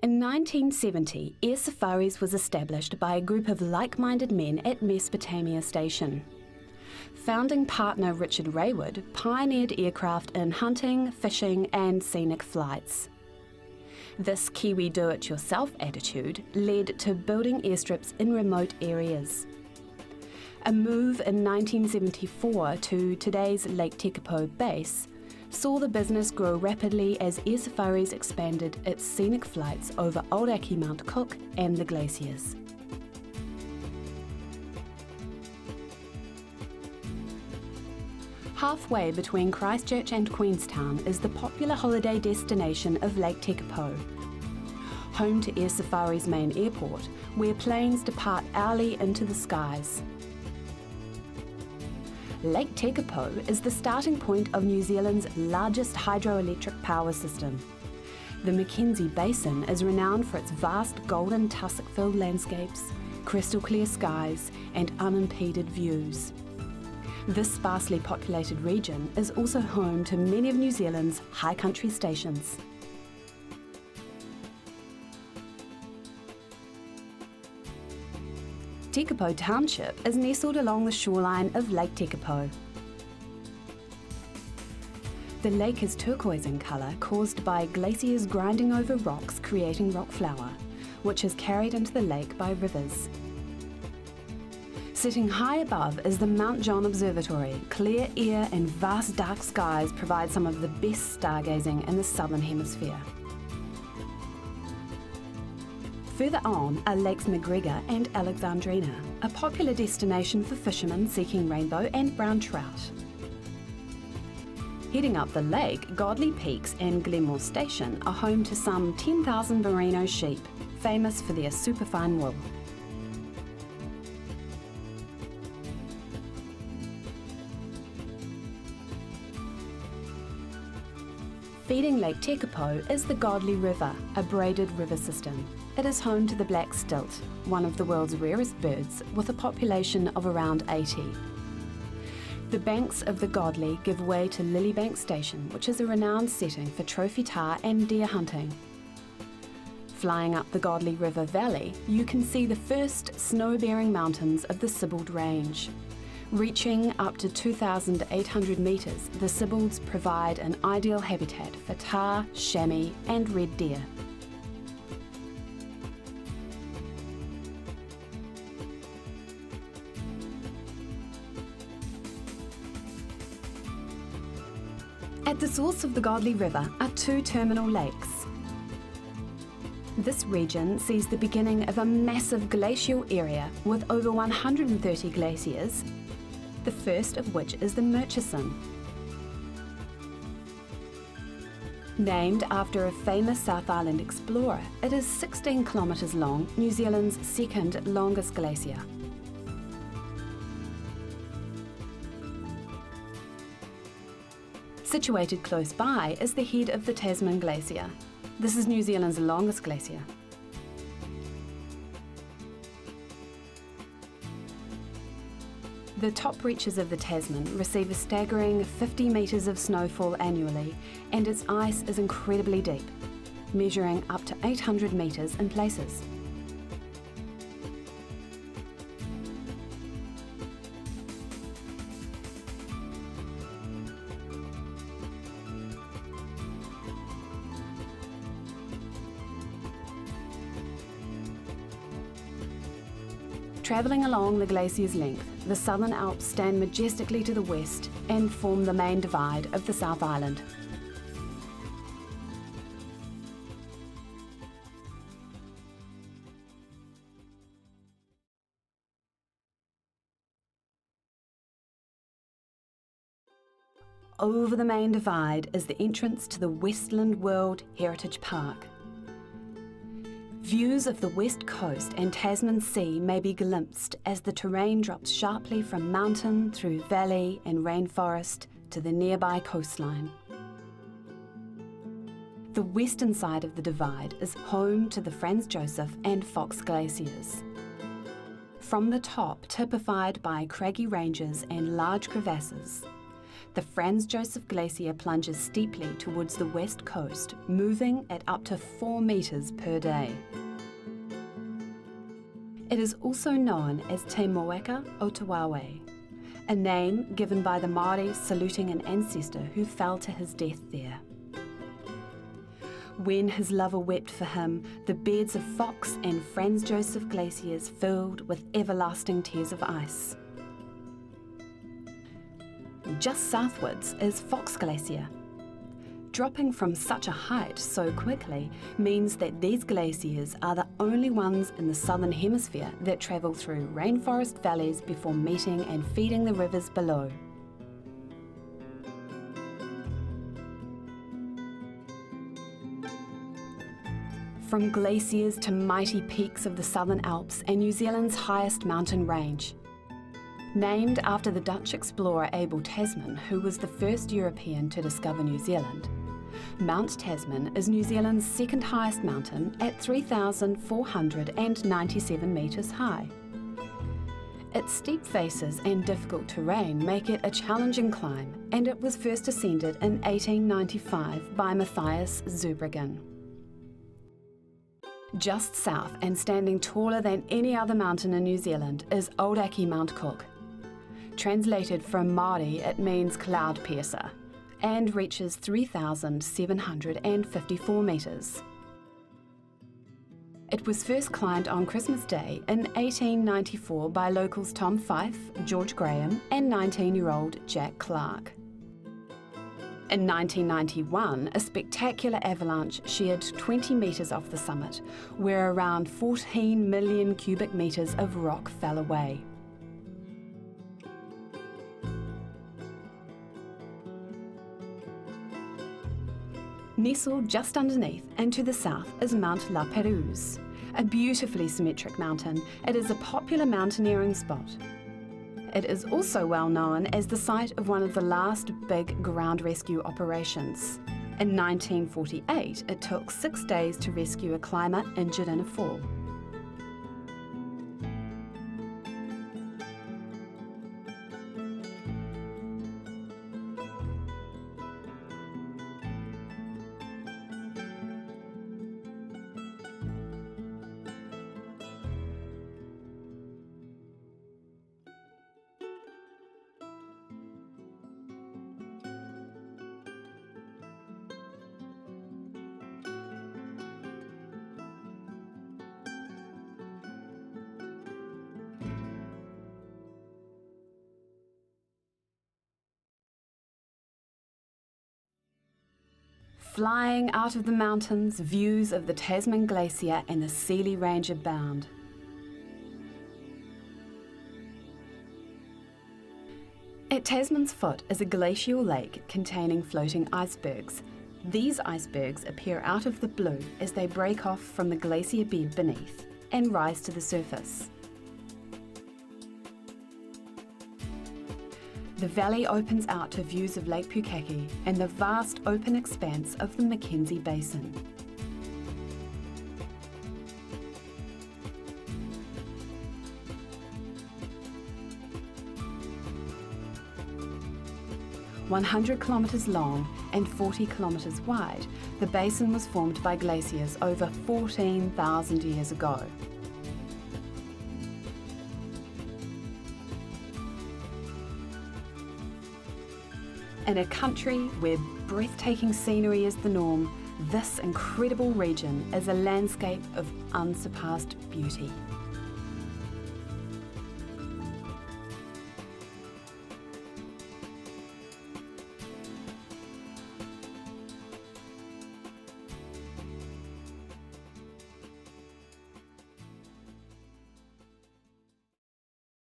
In 1970, Air Safaris was established by a group of like-minded men at Mesopotamia Station. Founding partner Richard Raywood pioneered aircraft in hunting, fishing and scenic flights. This Kiwi do-it-yourself attitude led to building airstrips in remote areas. A move in 1974 to today's Lake Tekapo base saw the business grow rapidly as Air Safaris expanded its scenic flights over Aoraki Mount Cook and the glaciers. Halfway between Christchurch and Queenstown is the popular holiday destination of Lake Tekapo, home to Air Safaris main airport, where planes depart hourly into the skies. Lake Tekapo is the starting point of New Zealand's largest hydroelectric power system. The Mackenzie Basin is renowned for its vast golden tussock-filled landscapes, crystal clear skies and unimpeded views. This sparsely populated region is also home to many of New Zealand's high country stations. Tekapo Township is nestled along the shoreline of Lake Tekapo. The lake is turquoise in colour, caused by glaciers grinding over rocks creating rock flour, which is carried into the lake by rivers. Sitting high above is the Mount John Observatory. Clear air and vast dark skies provide some of the best stargazing in the southern hemisphere. Further on are Lakes McGregor and Alexandrina, a popular destination for fishermen seeking rainbow and brown trout. Heading up the lake, Godley Peaks and Glenmore Station are home to some 10,000 merino sheep, famous for their superfine wool. Feeding Lake Tekapo is the Godley River, a braided river system. It is home to the black stilt, one of the world's rarest birds, with a population of around 80. The banks of the Godley give way to Lilybank Station, which is a renowned setting for trophy tahr and deer hunting. Flying up the Godley River Valley, you can see the first snow-bearing mountains of the Sibbald Range. Reaching up to 2,800 metres, the Sibbalds provide an ideal habitat for tahr, chamois and red deer. At the source of the Godley River are two terminal lakes. This region sees the beginning of a massive glacial area with over 130 glaciers, the first of which is the Murchison. Named after a famous South Island explorer, it is 16 kilometres long, New Zealand's second longest glacier. Situated close by is the head of the Tasman Glacier. This is New Zealand's longest glacier. The top reaches of the Tasman receive a staggering 50 metres of snowfall annually, and its ice is incredibly deep, measuring up to 800 metres in places. Travelling along the glacier's length, the Southern Alps stand majestically to the west and form the main divide of the South Island. Over the main divide is the entrance to the Westland World Heritage Park. Views of the west coast and Tasman Sea may be glimpsed as the terrain drops sharply from mountain through valley and rainforest to the nearby coastline. The western side of the divide is home to the Franz Josef and Fox glaciers. From the top, typified by craggy ranges and large crevasses, The Franz Josef Glacier plunges steeply towards the west coast, moving at up to 4 metres per day. It is also known as Te Moeka o Te Wawe, a name given by the Māori saluting an ancestor who fell to his death there. When his lover wept for him, the beds of Fox and Franz Josef glaciers filled with everlasting tears of ice. Just southwards is Fox Glacier. Dropping from such a height so quickly means that these glaciers are the only ones in the southern hemisphere that travel through rainforest valleys before meeting and feeding the rivers below. From glaciers to mighty peaks of the Southern Alps and New Zealand's highest mountain range. Named after the Dutch explorer Abel Tasman, who was the first European to discover New Zealand, Mount Tasman is New Zealand's second highest mountain at 3,497 metres high. Its steep faces and difficult terrain make it a challenging climb, and it was first ascended in 1895 by Matthias Zurbriggen. Just south and standing taller than any other mountain in New Zealand is Aoraki Mount Cook. Translated from Māori, it means cloud piercer, and reaches 3,754 metres. It was first climbed on Christmas Day in 1894 by locals Tom Fife, George Graham and 19-year-old Jack Clark. In 1991, a spectacular avalanche sheared 20 metres off the summit, where around 14 million cubic metres of rock fell away. Nestled just underneath and to the south is Mount La Perouse, a beautifully symmetric mountain. It is a popular mountaineering spot. It is also well known as the site of one of the last big ground rescue operations. In 1948, it took 6 days to rescue a climber injured in a fall. Flying out of the mountains, views of the Tasman Glacier and the Sealy Range abound. At Tasman's foot is a glacial lake containing floating icebergs. These icebergs appear out of the blue as they break off from the glacier bed beneath and rise to the surface. The valley opens out to views of Lake Pukaki and the vast open expanse of the Mackenzie Basin. "100 kilometres long and 40 kilometres wide, the basin was formed by glaciers over 14,000 years ago. In a country where breathtaking scenery is the norm, this incredible region is a landscape of unsurpassed beauty.